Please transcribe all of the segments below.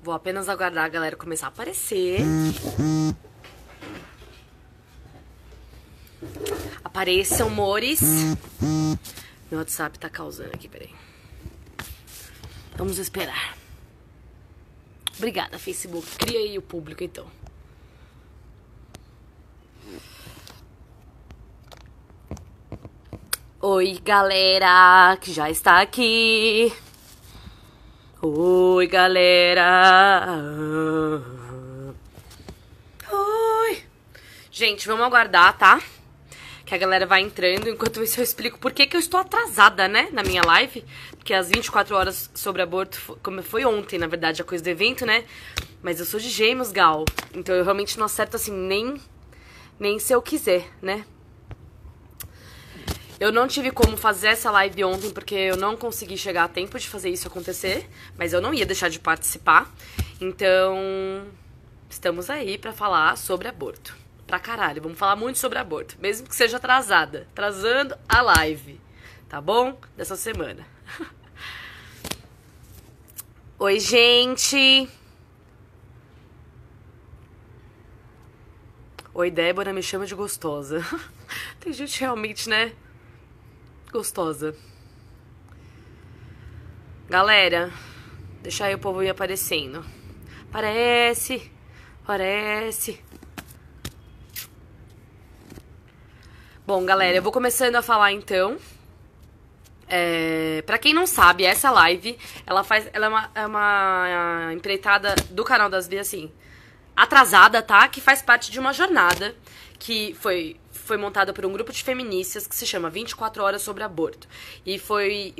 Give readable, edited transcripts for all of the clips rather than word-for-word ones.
Vou apenas aguardar a galera começar a aparecer. Apareçam, amores. Meu WhatsApp tá causando aqui, peraí. Vamos esperar. Obrigada, Facebook. Cria aí o público, então. Oi, galera, que já está aqui. Oi, galera. Oi. Gente, vamos aguardar, tá? Que a galera vai entrando. Enquanto isso, eu explico por que eu estou atrasada, né? Na minha live. Porque as 24 horas sobre aborto, como foi ontem, na verdade, a coisa do evento, né? Mas eu sou de Gêmeos, Gal. Então eu realmente não acerto, assim, nem se eu quiser, né? Eu não tive como fazer essa live ontem porque eu não consegui chegar a tempo de fazer isso acontecer, mas eu não ia deixar de participar. Então, estamos aí pra falar sobre aborto. Pra caralho, vamos falar muito sobre aborto, mesmo que seja atrasada. Atrasando a live, tá bom? Dessa semana. Oi, gente! Oi, Débora, me chama de gostosa. Tem gente realmente, né? Gostosa. Galera, deixa aí o povo ir aparecendo. Parece. Bom, galera, eu vou começando a falar então. Pra quem não sabe, essa live, ela é uma empreitada do canal das Bia, assim, atrasada, tá? Que faz parte de uma jornada que foi montada por um grupo de feministas que se chama 24 Horas sobre Aborto. E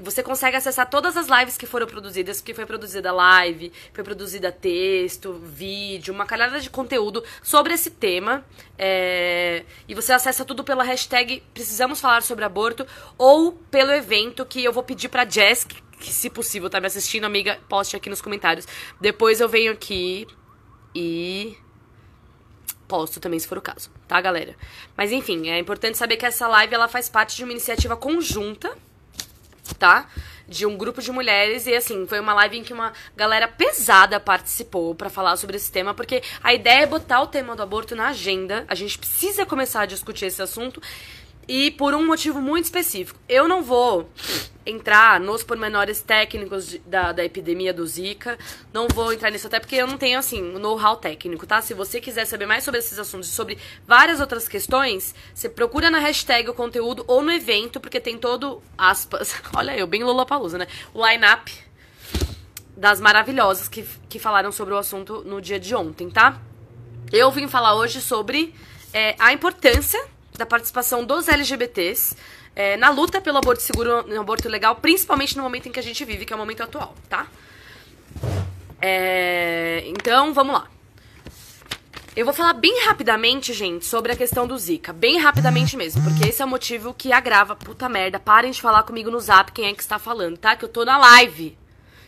você consegue acessar todas as lives que foram produzidas, porque foi produzida live, foi produzida texto, vídeo, uma caralhada de conteúdo sobre esse tema. E você acessa tudo pela hashtag Precisamos Falar sobre Aborto ou pelo evento que eu vou pedir pra Jess, que se possível tá me assistindo, amiga, poste aqui nos comentários. Depois eu venho aqui e posto também, se for o caso, tá, galera? Mas, enfim, é importante saber que essa live, ela faz parte de uma iniciativa conjunta, tá? De um grupo de mulheres, e, assim, foi uma live em que uma galera pesada participou pra falar sobre esse tema, porque a ideia é botar o tema do aborto na agenda, a gente precisa começar a discutir esse assunto, e por um motivo muito específico. Eu não vou entrar nos pormenores técnicos da epidemia do Zika. Não vou entrar nisso até porque eu não tenho, assim, o know-how técnico, tá? Se você quiser saber mais sobre esses assuntos e sobre várias outras questões, você procura na hashtag o conteúdo ou no evento, porque tem todo, aspas, olha eu, bem Lollapalooza, né? O line-up das maravilhosas que falaram sobre o assunto no dia de ontem, tá? Eu vim falar hoje sobre a importância da participação dos LGBTs na luta pelo aborto seguro, no aborto legal, principalmente no momento em que a gente vive, que é o momento atual, tá? Então, vamos lá. Eu vou falar bem rapidamente, gente, sobre a questão do Zika. Bem rapidamente mesmo, porque esse é o motivo que agrava. Puta merda, parem de falar comigo no zap quem é que está falando, tá? Que eu tô na live.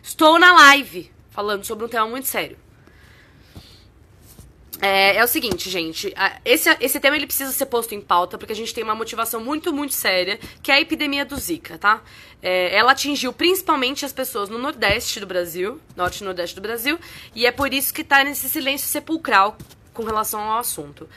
Estou na live, falando sobre um tema muito sério. É o seguinte, gente, esse tema ele precisa ser posto em pauta porque a gente tem uma motivação muito, muito séria, que é a epidemia do Zika, tá? Ela atingiu principalmente as pessoas no Nordeste do Brasil, Norte e Nordeste do Brasil, e é por isso que tá nesse silêncio sepulcral com relação ao assunto.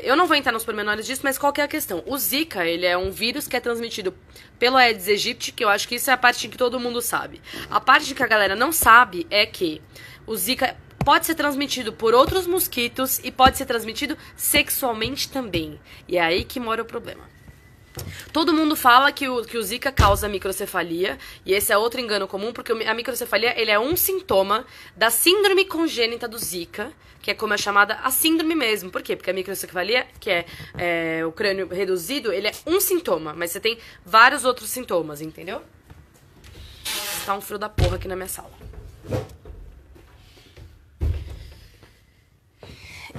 Eu não vou entrar nos pormenores disso, mas qual que é a questão? O Zika, ele é um vírus que é transmitido pelo Aedes aegypti, que eu acho que isso é a parte que todo mundo sabe. A parte que a galera não sabe é que o Zika pode ser transmitido por outros mosquitos e pode ser transmitido sexualmente também. E é aí que mora o problema. Todo mundo fala que o Zika causa microcefalia, e esse é outro engano comum, porque a microcefalia ele é um sintoma da síndrome congênita do Zika, que é como é chamada a síndrome mesmo. Por quê? Porque a microcefalia, que é o crânio reduzido, ele é um sintoma, mas você tem vários outros sintomas, entendeu? Tá um frio da porra aqui na minha sala.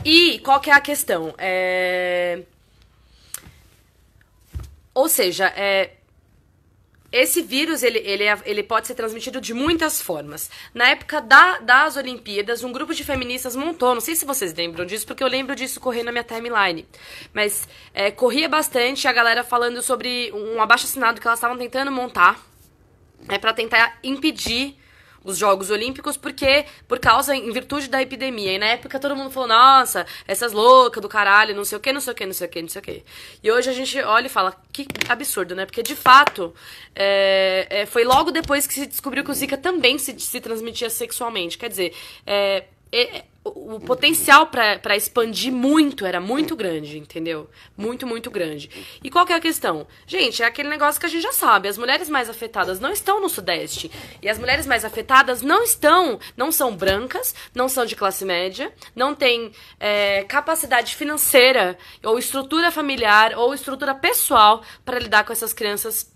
E qual que é a questão? Ou seja, esse vírus ele pode ser transmitido de muitas formas. Na época das Olimpíadas, um grupo de feministas montou, não sei se vocês lembram disso, porque eu lembro disso correndo na minha timeline, mas corria bastante a galera falando sobre um abaixo-assinado que elas estavam tentando montar pra tentar impedir os Jogos Olímpicos por causa, em virtude da epidemia. E na época todo mundo falou, nossa, essas loucas do caralho, não sei o que, não sei o que, não sei o que, não sei o que. E hoje a gente olha e fala, que absurdo, né? Porque de fato, foi logo depois que se descobriu que o Zika também se transmitia sexualmente. Quer dizer, o potencial pra expandir muito era muito grande, entendeu? Muito, muito grande. E qual que é a questão? Gente, é aquele negócio que a gente já sabe. As mulheres mais afetadas não estão no Sudeste. E as mulheres mais afetadas não são brancas, não são de classe média, não têm capacidade financeira, ou estrutura familiar, ou estrutura pessoal para lidar com essas crianças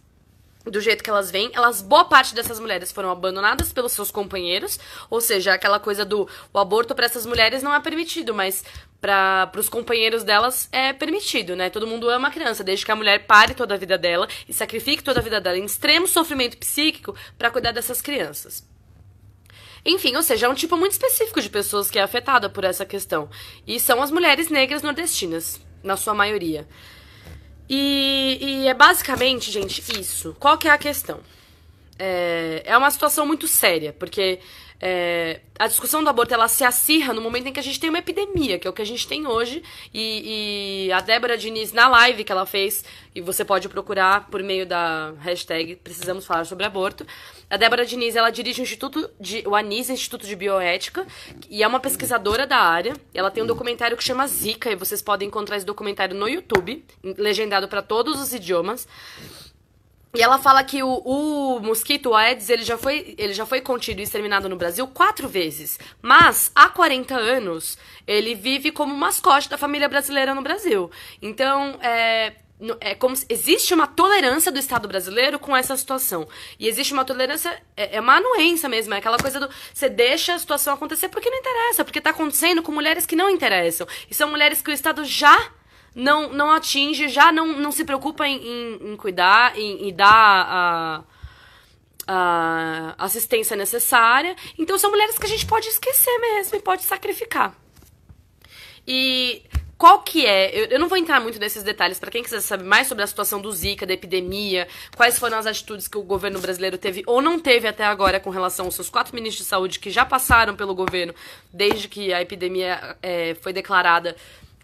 do jeito que elas vêm. Boa parte dessas mulheres foram abandonadas pelos seus companheiros, ou seja, aquela coisa o aborto para essas mulheres não é permitido, mas para os companheiros delas é permitido, né? Todo mundo ama a criança, desde que a mulher pare toda a vida dela e sacrifique toda a vida dela em extremo sofrimento psíquico para cuidar dessas crianças. Enfim, ou seja, é um tipo muito específico de pessoas que é afetada por essa questão. E são as mulheres negras nordestinas, na sua maioria. E é basicamente, gente, isso. Qual que é a questão? É uma situação muito séria, porque a discussão do aborto, ela se acirra no momento em que a gente tem uma epidemia, que é o que a gente tem hoje, e a Débora Diniz, na live que ela fez, e você pode procurar por meio da hashtag Precisamos Falar sobre Aborto, a Débora Diniz, ela dirige o ANIS, Instituto de Bioética, e é uma pesquisadora da área. Ela tem um documentário que chama Zika, e vocês podem encontrar esse documentário no YouTube, legendado para todos os idiomas. E ela fala que o mosquito, o Aedes, ele já foi contido e exterminado no Brasil 4 vezes. Mas, há 40 anos, ele vive como mascote da família brasileira no Brasil. Então, como se existe uma tolerância do Estado brasileiro com essa situação. E existe uma tolerância, é uma anuência mesmo, é aquela coisa você deixa a situação acontecer porque não interessa, porque tá acontecendo com mulheres que não interessam. E são mulheres que o Estado já não atinge, já não se preocupa em cuidar, em dar a assistência necessária. Então são mulheres que a gente pode esquecer mesmo e pode sacrificar. E qual que é? Eu não vou entrar muito nesses detalhes. Para quem quiser saber mais sobre a situação do Zika, da epidemia, quais foram as atitudes que o governo brasileiro teve ou não teve até agora com relação aos seus 4 ministros de saúde que já passaram pelo governo desde que a epidemia foi declarada,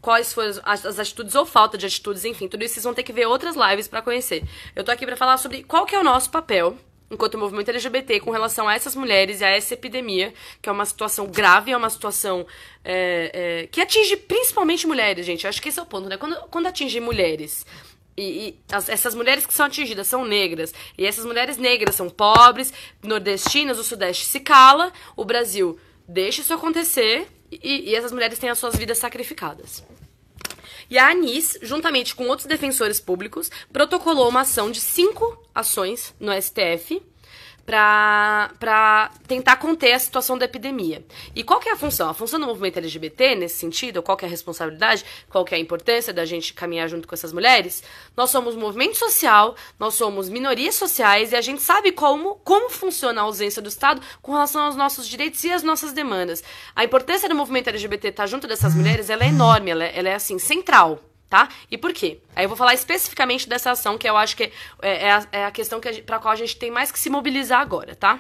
quais foram as atitudes ou falta de atitudes, enfim, tudo isso vocês vão ter que ver outras lives pra conhecer. Eu tô aqui pra falar sobre qual que é o nosso papel enquanto movimento LGBT com relação a essas mulheres e a essa epidemia, que é uma situação grave, é uma situação que atinge principalmente mulheres, gente. Eu acho que esse é o ponto, né? Quando atinge mulheres, essas mulheres que são atingidas são negras, e essas mulheres negras são pobres, nordestinas, o Sudeste se cala, o Brasil deixa isso acontecer, e essas mulheres têm as suas vidas sacrificadas. E a Anis, juntamente com outros defensores públicos, protocolou uma ação de 5 ações no STF para tentar conter a situação da epidemia. E qual que é a função? A função do movimento LGBT, nesse sentido, qual que é a responsabilidade, qual que é a importância da gente caminhar junto com essas mulheres? Nós somos um movimento social, nós somos minorias sociais e a gente sabe como funciona a ausência do Estado com relação aos nossos direitos e às nossas demandas. A importância do movimento LGBT estar junto dessas mulheres, ela é enorme, ela é assim, central. Tá? E por quê? Aí eu vou falar especificamente dessa ação, que eu acho que é a questão para a qual a gente tem mais que se mobilizar agora, tá?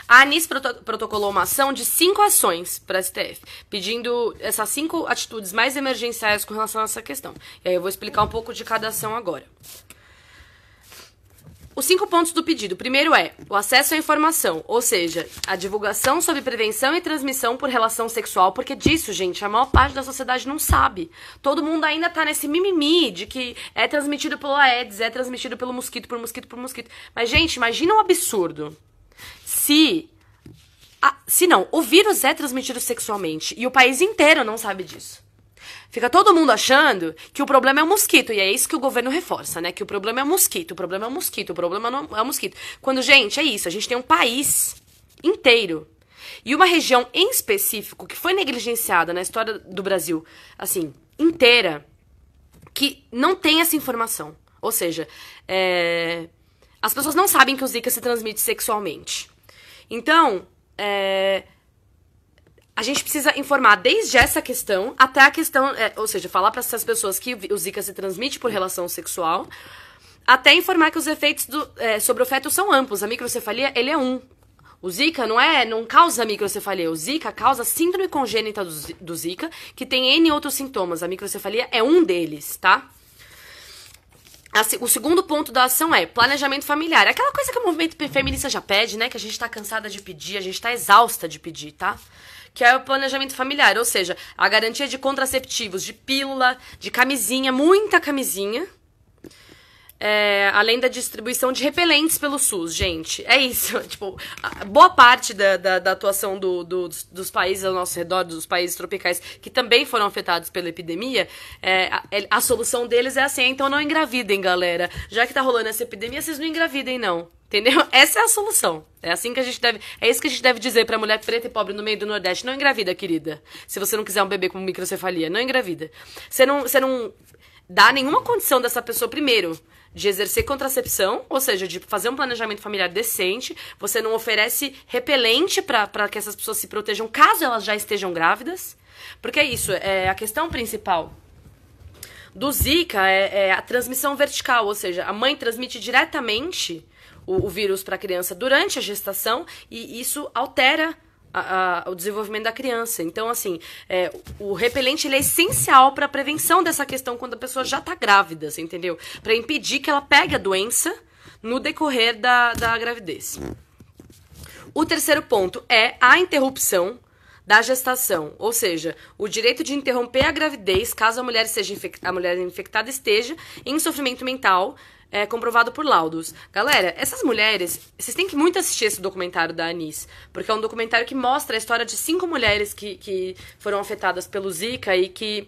A Anis protocolou uma ação de 5 ações para a STF, pedindo essas 5 atitudes mais emergenciais com relação a essa questão. E aí eu vou explicar um pouco de cada ação agora. Os 5 pontos do pedido. Primeiro é o acesso à informação, ou seja, a divulgação sobre prevenção e transmissão por relação sexual, porque disso, gente, a maior parte da sociedade não sabe. Todo mundo ainda tá nesse mimimi de que é transmitido pelo Aedes, é transmitido pelo mosquito, por mosquito, por mosquito. Mas, gente, imagina um absurdo. Se não, o vírus é transmitido sexualmente e o país inteiro não sabe disso. Fica todo mundo achando que o problema é o mosquito, e é isso que o governo reforça, né? Que o problema é o mosquito, o problema é o mosquito, o problema não é o mosquito. Quando, gente, é isso, a gente tem um país inteiro e uma região em específico que foi negligenciada na história do Brasil, assim, inteira, que não tem essa informação. Ou seja, as pessoas não sabem que o Zika se transmite sexualmente. Então, a gente precisa informar desde essa questão até a questão, ou seja, falar para essas pessoas que o Zika se transmite por relação sexual, até informar que os efeitos sobre o feto são amplos. A microcefalia, ele é um. O Zika não causa microcefalia. O Zika causa síndrome congênita do Zika, que tem N outros sintomas. A microcefalia é um deles, tá? O segundo ponto da ação é planejamento familiar. É aquela coisa que o movimento feminista já pede, né? Que a gente tá cansada de pedir, a gente tá exausta de pedir, tá? Que é o planejamento familiar, ou seja, a garantia de contraceptivos, de pílula, de camisinha, muita camisinha. Além da distribuição de repelentes pelo SUS, gente. É isso. Tipo, boa parte da atuação dos países ao nosso redor, dos países tropicais, que também foram afetados pela epidemia, a solução deles é assim, então não engravidem, galera. Já que tá rolando essa epidemia, vocês não engravidem, não. Entendeu?Essa é a solução. É assim que a gente deve. É isso que a gente deve dizer pra mulher preta e pobre no meio do Nordeste. Não engravida, querida. Se você não quiser um bebê com microcefalia, não engravida. Você não dá nenhuma condição dessa pessoa, primeiro, de exercer contracepção, ou seja, de fazer um planejamento familiar decente. Você não oferece repelente pra que essas pessoas se protejam caso elas já estejam grávidas. Porque é isso, a questão principal do Zika é a transmissão vertical, ou seja, a mãe transmite diretamente o vírus para a criança durante a gestação e isso altera o desenvolvimento da criança. Então, assim, o repelente ele é essencial para a prevenção dessa questão quando a pessoa já está grávida, você entendeu? Para impedir que ela pegue a doença no decorrer da gravidez. O terceiro ponto é a interrupção da gestação, ou seja, o direito de interromper a gravidez caso a mulher infectada esteja em sofrimento mental, comprovado por laudos. Galera, essas mulheres, vocês têm que muito assistir esse documentário da Anis, porque é um documentário que mostra a história de 5 mulheres que foram afetadas pelo Zika e que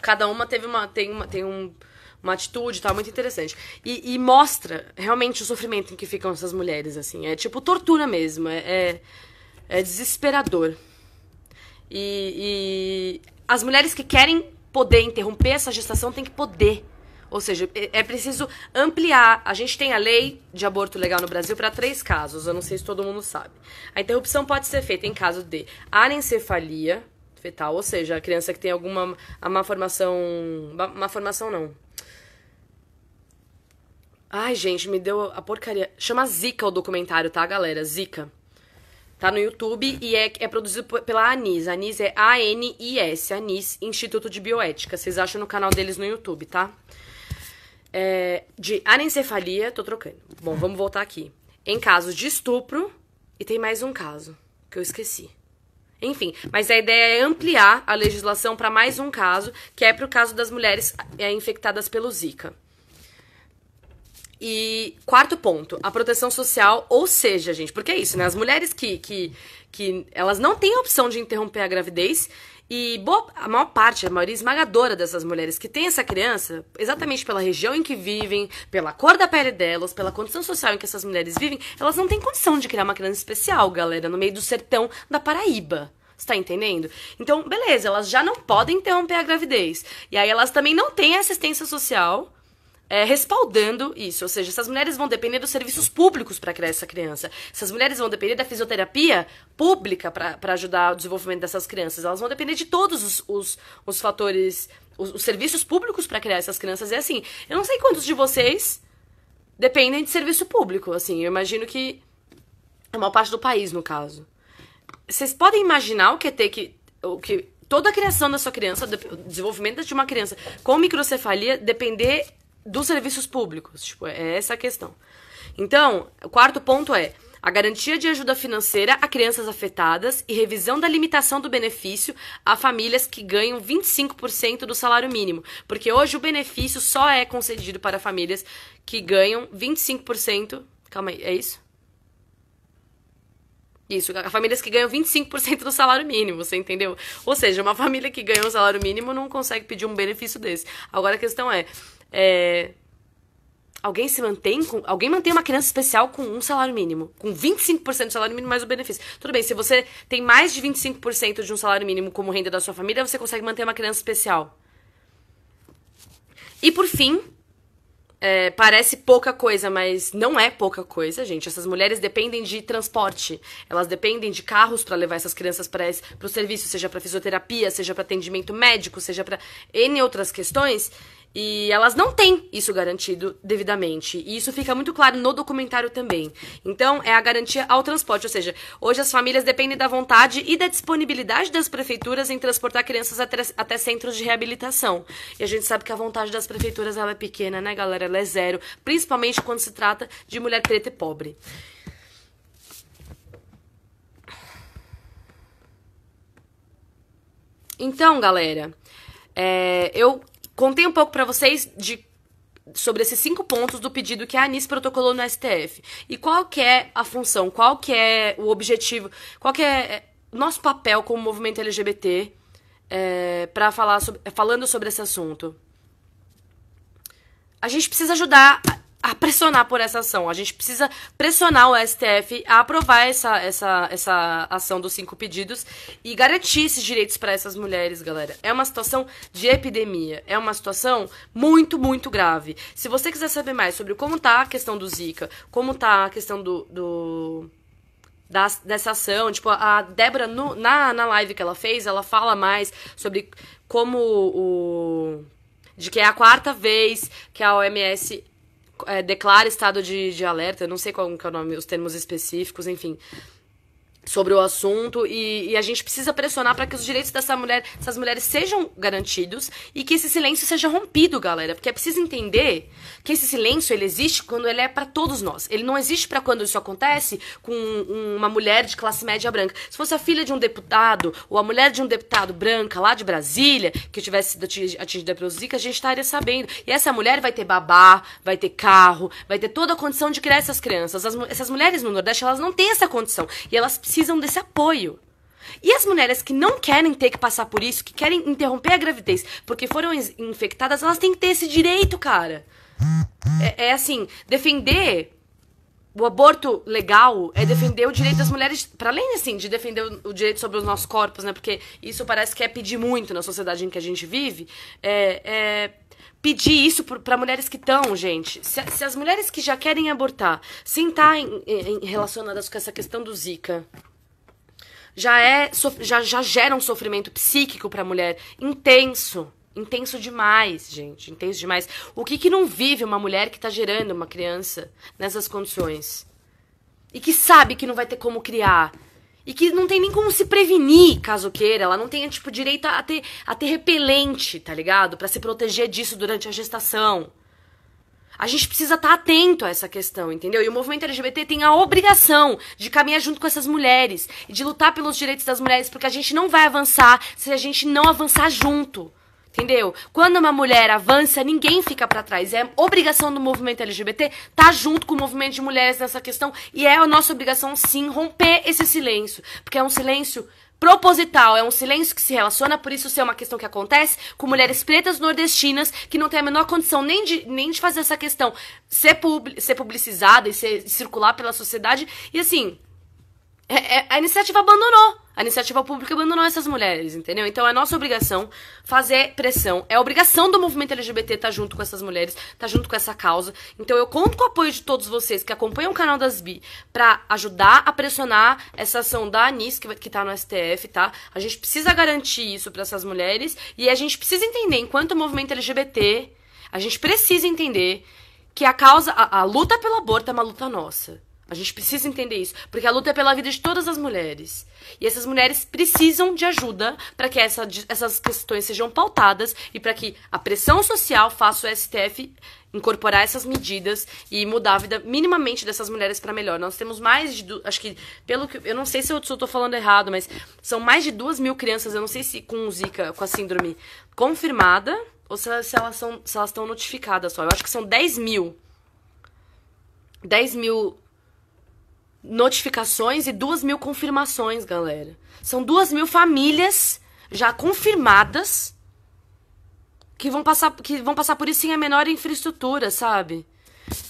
cada uma tem uma atitude, tá, muito interessante. E mostra realmente o sofrimento em que ficam essas mulheres, assim. É tipo tortura mesmo, é desesperador. E as mulheres que querem poder interromper essa gestação têm que poder. Ou seja, é preciso ampliar. A gente tem a lei de aborto legal no Brasil para 3 casos. Eu não sei se todo mundo sabe. A interrupção pode ser feita em caso de anencefalia fetal, ou seja, a criança que tem alguma malformação... Malformação não. Ai, gente, me deu a porcaria. Chama Zika o documentário, tá, galera? Zika. Tá no YouTube e é produzido pela Anis. Anis é ANIS, Anis, Instituto de Bioética. Vocês acham no canal deles no YouTube, tá? De anencefalia, tô trocando. Bom, vamos voltar aqui. Em casos de estupro, e tem mais um caso, que eu esqueci. Enfim, mas a ideia é ampliar a legislação para mais um caso, que é pro caso das mulheres infectadas pelo Zika. E quarto ponto, a proteção social, ou seja, gente, porque é isso, né? As mulheres que elas não têm a opção de interromper a gravidez e a maior parte, a maioria esmagadora dessas mulheres que tem essa criança, exatamente pela região em que vivem, pela cor da pele delas, pela condição social em que essas mulheres vivem, elas não têm condição de criar uma criança especial, galera, no meio do sertão da Paraíba. Você tá entendendo? Então, beleza, elas já não podem interromper a gravidez. E aí elas também não têm assistência social respaldando isso. Ou seja, essas mulheres vão depender dos serviços públicos para criar essa criança. Essas mulheres vão depender da fisioterapia pública para ajudar o desenvolvimento dessas crianças. Elas vão depender de todos os fatores, os serviços públicos para criar essas crianças. É assim, eu não sei quantos de vocês dependem de serviço público. Assim, eu imagino que a maior parte do país, no caso. Vocês podem imaginar o que é ter que toda a criação da sua criança, o desenvolvimento de uma criança com microcefalia depender dos serviços públicos, tipo, é essa a questão. Então, o quarto ponto é a garantia de ajuda financeira a crianças afetadas e revisão da limitação do benefício a famílias que ganham 25% do salário mínimo, porque hoje o benefício só é concedido para famílias que ganham 25%... Calma aí, é isso? Isso, famílias que ganham 25% do salário mínimo, você entendeu? Ou seja, uma família que ganha um salário mínimo não consegue pedir um benefício desse. Agora a questão alguém mantém uma criança especial com um salário mínimo, com 25% do salário mínimo mais o benefício. Tudo bem, se você tem mais de 25% de um salário mínimo como renda da sua família, você consegue manter uma criança especial. E por fim, parece pouca coisa, mas não é pouca coisa, gente. Essas mulheres dependem de transporte. Elas dependem de carros para levar essas crianças para o serviço, seja para fisioterapia, seja para atendimento médico, seja para N outras questões. E elas não têm isso garantido devidamente. E isso fica muito claro no documentário também. Então, é a garantia ao transporte. Ou seja, hoje as famílias dependem da vontade e da disponibilidade das prefeituras em transportar crianças até centros de reabilitação. E a gente sabe que a vontade das prefeituras ela é pequena, né, galera? Ela é zero. Principalmente quando se trata de mulher preta e pobre. Então, galera, eu contei um pouco pra vocês sobre esses 5 pontos do pedido que a Anis protocolou no STF. E qual que é a função, qual que é o objetivo, qual que é nosso papel como movimento LGBT falando sobre esse assunto. A gente precisa ajudar a pressionar por essa ação. A gente precisa pressionar o STF a aprovar essa ação dos 5 pedidos e garantir esses direitos para essas mulheres, galera. É uma situação de epidemia. É uma situação muito, muito grave. Se você quiser saber mais sobre como tá a questão do Zika, como tá a questão dessa ação, tipo, a Débora, na live que ela fez, ela fala mais sobre como de que é a 4ª vez que a OMS declara estado de alerta, não sei qual que é o nome, os termos específicos, enfim, sobre o assunto, e a gente precisa pressionar para que os direitos dessas mulheres sejam garantidos e que esse silêncio seja rompido, galera, porque é preciso entender que esse silêncio, ele existe quando ele é para todos nós. Ele não existe para quando isso acontece com uma mulher de classe média branca. Se fosse a filha de um deputado ou a mulher de um deputado branca lá de Brasília que tivesse sido atingida pelo Zika, a gente estaria sabendo. E essa mulher vai ter babá, vai ter carro, vai ter toda a condição de criar essas crianças. Essas mulheres no Nordeste, elas não têm essa condição e elas precisam desse apoio. E as mulheres que não querem ter que passar por isso, que querem interromper a gravidez porque foram infectadas, elas têm que ter esse direito, cara. É assim, defender o aborto legal é defender o direito das mulheres, para além, assim, de defender o direito sobre os nossos corpos, né? Porque isso parece que é pedir muito na sociedade em que a gente vive. Pedir isso para mulheres que estão, gente. Se as mulheres que já querem abortar se estar relacionadas com essa questão do Zika, já gera um sofrimento psíquico para a mulher intenso. Intenso demais, gente. Intenso demais. O que não vive uma mulher que tá gerando uma criança nessas condições? E que sabe que não vai ter como criar. E que não tem nem como se prevenir, caso queira. Ela não tem, tipo, direito a ter repelente, tá ligado? Pra se proteger disso durante a gestação. A gente precisa estar atento a essa questão, entendeu? E o movimento LGBT tem a obrigação de caminhar junto com essas mulheres. E de lutar pelos direitos das mulheres. Porque a gente não vai avançar se a gente não avançar junto. Entendeu? Quando uma mulher avança, ninguém fica pra trás. É obrigação do movimento LGBT estar junto com o movimento de mulheres nessa questão. E é a nossa obrigação, sim, romper esse silêncio. Porque é um silêncio proposital, é um silêncio que se relaciona, por isso ser uma questão que acontece com mulheres pretas nordestinas que não têm a menor condição nem de fazer essa questão ser publicizada e circular pela sociedade. E assim, a iniciativa abandonou. A iniciativa pública abandonou essas mulheres, entendeu? Então é nossa obrigação fazer pressão. É obrigação do movimento LGBT estar junto com essas mulheres, estar junto com essa causa. Então eu conto com o apoio de todos vocês que acompanham o canal das Bi pra ajudar a pressionar essa ação da Anis, que tá no STF, tá? A gente precisa garantir isso pra essas mulheres e a gente precisa entender, enquanto movimento LGBT, a gente precisa entender que a luta pelo aborto é uma luta nossa. A gente precisa entender isso, porque a luta é pela vida de todas as mulheres. E essas mulheres precisam de ajuda para que essas questões sejam pautadas e para que a pressão social faça o STF incorporar essas medidas e mudar a vida minimamente dessas mulheres para melhor. Nós temos mais de... Acho que, eu não sei se eu estou falando errado, mas são mais de 2.000 crianças, eu não sei se com Zika, com a síndrome confirmada, ou se elas estão notificadas só. Eu acho que são 10.000. 10.000... notificações e 2.000 confirmações, galera. São 2.000 famílias já confirmadas que vão passar por isso sem a menor infraestrutura, sabe?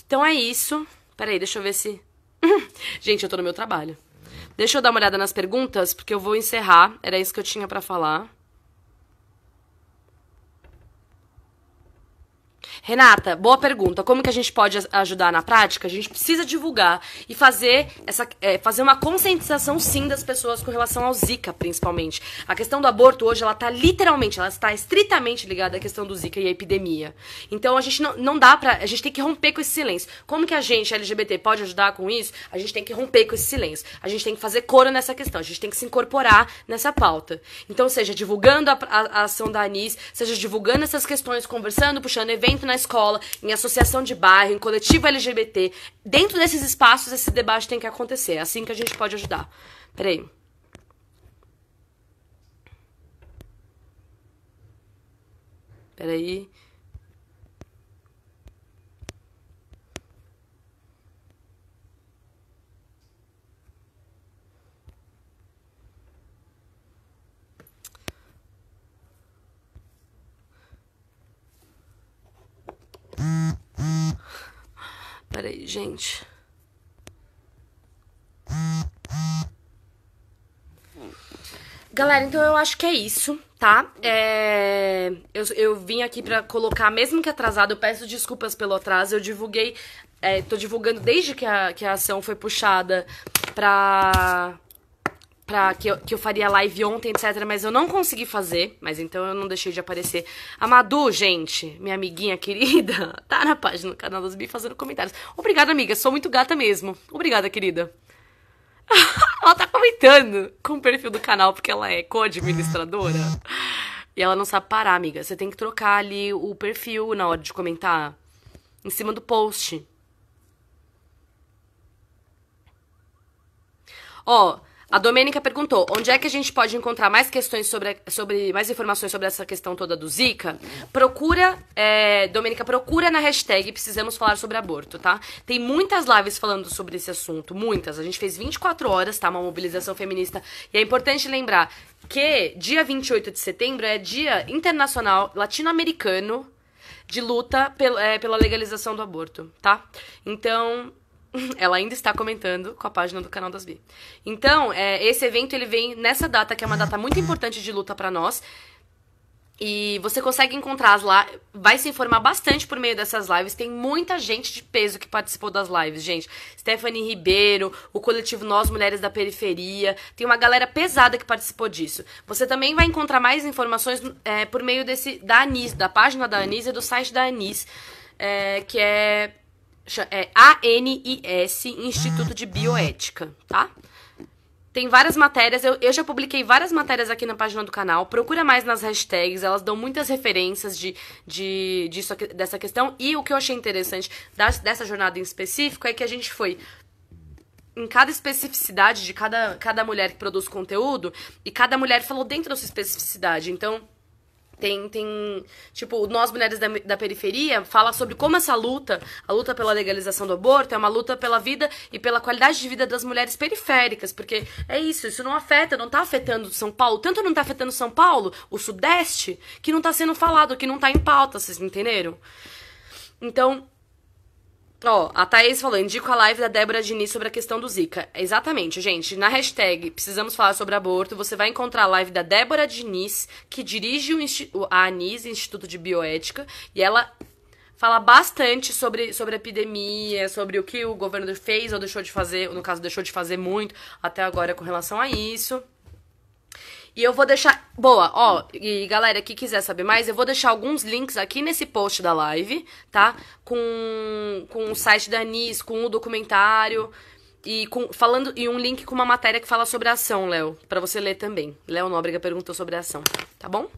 Então é isso. Peraí, deixa eu ver se... Gente, eu tô no meu trabalho. Deixa eu dar uma olhada nas perguntas, porque eu vou encerrar. Era isso que eu tinha pra falar. Renata, boa pergunta. Como que a gente pode ajudar na prática? A gente precisa divulgar e fazer fazer uma conscientização, sim, das pessoas com relação ao Zika, principalmente. A questão do aborto hoje, ela está estritamente ligada à questão do Zika e à epidemia. Então, a gente não dá pra... A gente tem que romper com esse silêncio. Como que a gente, LGBT, pode ajudar com isso? A gente tem que romper com esse silêncio. A gente tem que fazer coro nessa questão. A gente tem que se incorporar nessa pauta. Então, seja divulgando a ação da Anis, seja divulgando essas questões, conversando, puxando evento na escola, em associação de bairro, em coletivo LGBT. Dentro desses espaços, esse debate tem que acontecer. É assim que a gente pode ajudar. Peraí. Peraí. Peraí, gente. Galera, então eu acho que é isso, tá? Eu vim aqui pra colocar, mesmo que atrasado, eu peço desculpas pelo atraso. Eu divulguei, tô divulgando desde que a ação foi puxada que eu faria live ontem, etc. Mas eu não consegui fazer, mas então eu não deixei de aparecer. A Madu, gente, minha amiguinha querida, tá na página do canal das Bi fazendo comentários. Obrigada, amiga, sou muito gata mesmo. Obrigada, querida. Ela tá comentando com o perfil do canal porque ela é co-administradora. E ela não sabe parar, amiga. Você tem que trocar ali o perfil na hora de comentar. Em cima do post. Ó, a Domênica perguntou, onde é que a gente pode encontrar mais questões mais informações sobre essa questão toda do Zika? Domênica, procura na hashtag Precisamos Falar sobre Aborto, tá? Tem muitas lives falando sobre esse assunto, muitas. A gente fez 24 horas, tá? Uma mobilização feminista. E é importante lembrar que dia 28 de setembro é Dia Internacional Latino-Americano de luta pela legalização do aborto, tá? Então... Ela ainda está comentando com a página do canal das Bi. Então, esse evento ele vem nessa data, que é uma data muito importante de luta pra nós. E você consegue encontrar lá, vai se informar bastante por meio dessas lives. Tem muita gente de peso que participou das lives, gente. Stephanie Ribeiro, o coletivo Nós Mulheres da Periferia. Tem uma galera pesada que participou disso. Você também vai encontrar mais informações por meio da Anis, da página da Anis e do site da Anis, que é ANIS, Instituto de Bioética, tá? Tem várias matérias, eu já publiquei várias matérias aqui na página do canal. Procura mais nas hashtags, elas dão muitas referências dessa questão. E o que eu achei interessante dessa jornada em específico é que a gente foi em cada especificidade de cada mulher que produz conteúdo, e cada mulher falou dentro da sua especificidade. Então... tipo, Nós Mulheres da Periferia fala sobre como essa luta, a luta pela legalização do aborto, é uma luta pela vida e pela qualidade de vida das mulheres periféricas, porque isso não tá afetando São Paulo, tanto não tá afetando São Paulo, o Sudeste, que não tá sendo falado, que não tá em pauta, vocês entenderam? Então... Ó, a Thaís falou, indico a live da Débora Diniz sobre a questão do Zika. Exatamente, gente. Na hashtag Precisamos Falar sobre Aborto, você vai encontrar a live da Débora Diniz, que dirige a Anis, Instituto de Bioética, e ela fala bastante sobre a epidemia, sobre o que o governo fez ou deixou de fazer, no caso, deixou de fazer muito até agora com relação a isso. E eu vou deixar... Boa, ó, e galera que quiser saber mais, eu vou deixar alguns links aqui nesse post da live, tá? Com o site da Anis, com o documentário e um link com uma matéria que fala sobre a ação, Léo, pra você ler também. Léo Nóbrega perguntou sobre a ação, tá bom?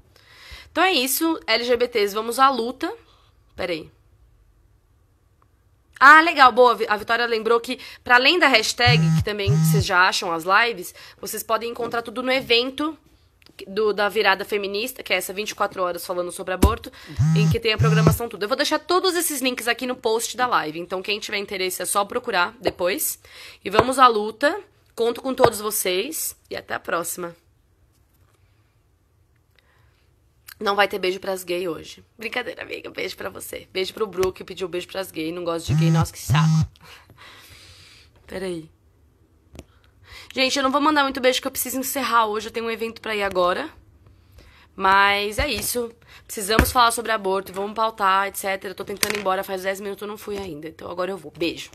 Então é isso, LGBTs, vamos à luta. Peraí. Ah, legal, boa, a Vitória lembrou que, para além da hashtag, que também vocês já acham as lives, vocês podem encontrar tudo no evento da Virada Feminista, que é essa 24 horas falando sobre aborto, em que tem a programação tudo. Eu vou deixar todos esses links aqui no post da live, então quem tiver interesse é só procurar depois. E vamos à luta, conto com todos vocês e até a próxima. Não vai ter beijo pras gays hoje. Brincadeira, amiga. Beijo pra você. Beijo pro Bru, que pediu beijo pras gays. Não gosto de gay. Nossa, que saco. Peraí. Gente, eu não vou mandar muito beijo, que eu preciso encerrar hoje. Eu tenho um evento pra ir agora. Mas é isso. Precisamos falar sobre aborto, vamos pautar, etc. Eu tô tentando ir embora faz 10 minutos, eu não fui ainda. Então agora eu vou. Beijo.